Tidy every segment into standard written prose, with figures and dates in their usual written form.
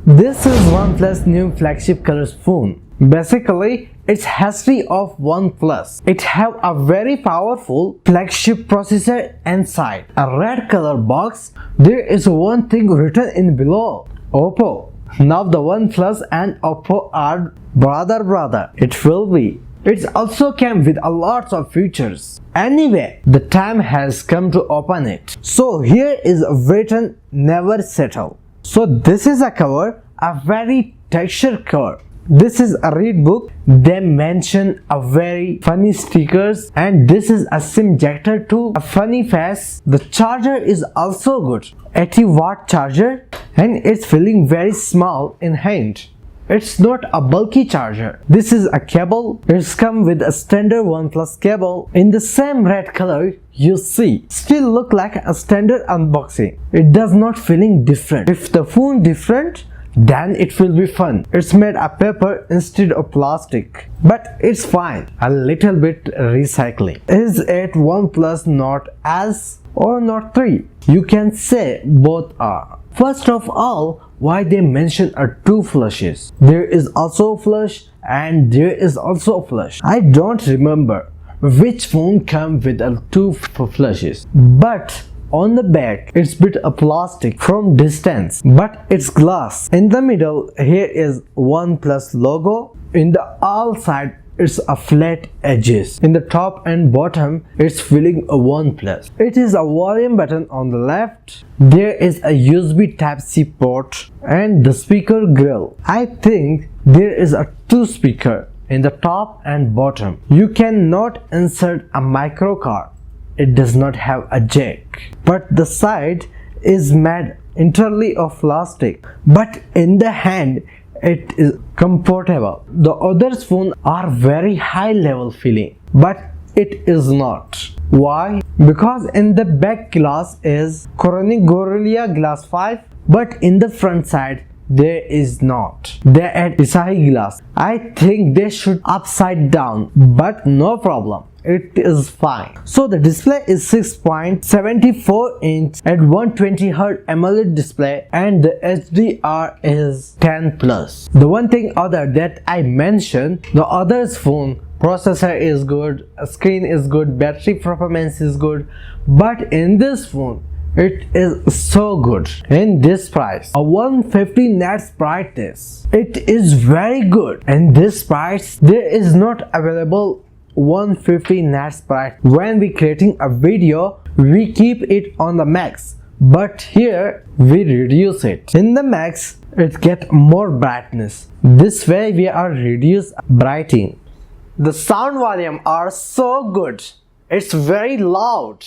This is OnePlus new flagship colors phone. Basically, it's history of OnePlus. It have a very powerful flagship processor inside. A red color box. There is one thing written in below. Oppo. Now the OnePlus and Oppo are brother. It will be. It also came with a lot of features. Anyway, the time has come to open it. So here is written never settle. So this is a cover, a very textured cover. This is a read book. They mention a very funny stickers, and this is a SIM ejector too, a funny face. The charger is also good, 80-watt charger, and it's feeling very small in hand. It's not a bulky charger. This is a cable. It's come with a standard OnePlus cable in the same red color. You see, still look like a standard unboxing. It does not feeling different. If the phone different, then it will be fun. It's made of paper instead of plastic, but it's fine. A little bit recycling. Is it OnePlus Note S or Note 3? You can say both are. First of all, why they mention two flushes? There is also a flush and there is also a flush. I don't remember which phone come with two flushes, but on the back it's bit of plastic from distance, but it's glass. In the middle here is OnePlus logo. In the all side it's a flat edges. In the top and bottom it's feeling a OnePlus. It is a volume button on the left. There is a USB Type-C port and the speaker grill. I think there is a two speaker in the top and bottom. You cannot insert a micro card. It does not have a jack, but the side is made entirely of plastic, but in the hand it is comfortable. The other phones are very high level feeling, but it is not. Why? Because in the back glass is Corning Gorilla Glass 5, but in the front side there is not. They add Isahi glass. I think they should upside down, but no problem. It is fine. So the display is 6.74 inch at 120Hz AMOLED display, and the HDR is 10 plus. The one thing other that I mentioned, the other's phone processor is good, screen is good, battery performance is good, but in this phone it is so good. In this price, a 150 nits brightness, it is very good. In this price there is not available 150 nits bright. When we creating a video, we keep it on the max, but here we reduce it. In the max it get more brightness. This way we are reduce brightening. The sound volume are so good. It's very loud.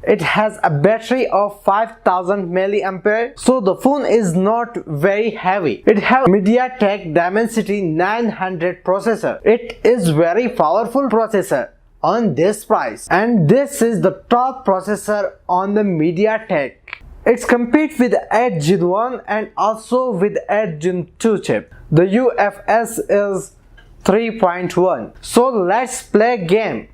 It has a battery of 5000 mAh, so the phone is not very heavy. It has MediaTek Dimensity 900 processor. It is very powerful processor on this price, and this is the top processor on the MediaTek. It's compete with 8 Gen 1 and also with 8 Gen 2 chip. The UFS is 3.1. So let's play game.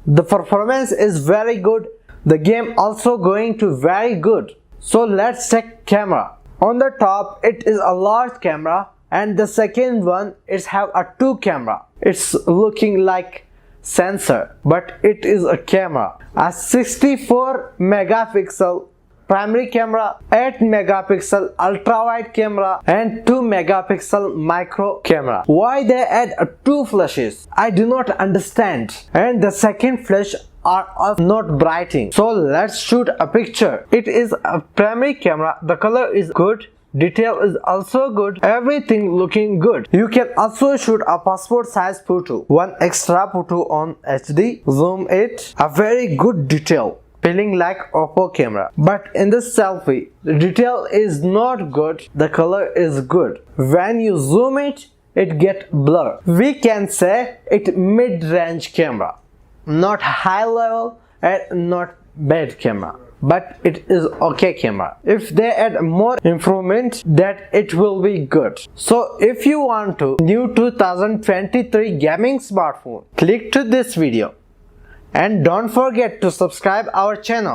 The performance is very good. The game also going to very good. So let's check camera. On the top it is a large camera, and the second one is have a two camera. It's looking like sensor, but it is a camera. A 64 megapixel primary camera, 8 megapixel ultra wide camera, and 2 megapixel micro camera. Why they add two flashes? I do not understand. And the second flash are not brightening. So let's shoot a picture. It is a primary camera. The color is good. Detail is also good. Everything looking good. You can also shoot a passport size photo. One extra photo on HD. Zoom it. A very good detail. Feeling like Oppo camera, but in the selfie the detail is not good. The color is good. When you zoom it, it get blur. We can say it mid-range camera, not high level and not bad camera, but it is okay camera. If they add more improvement, that it will be good. So if you want to new 2023 gaming smartphone, click to this video. And don't forget to subscribe our channel.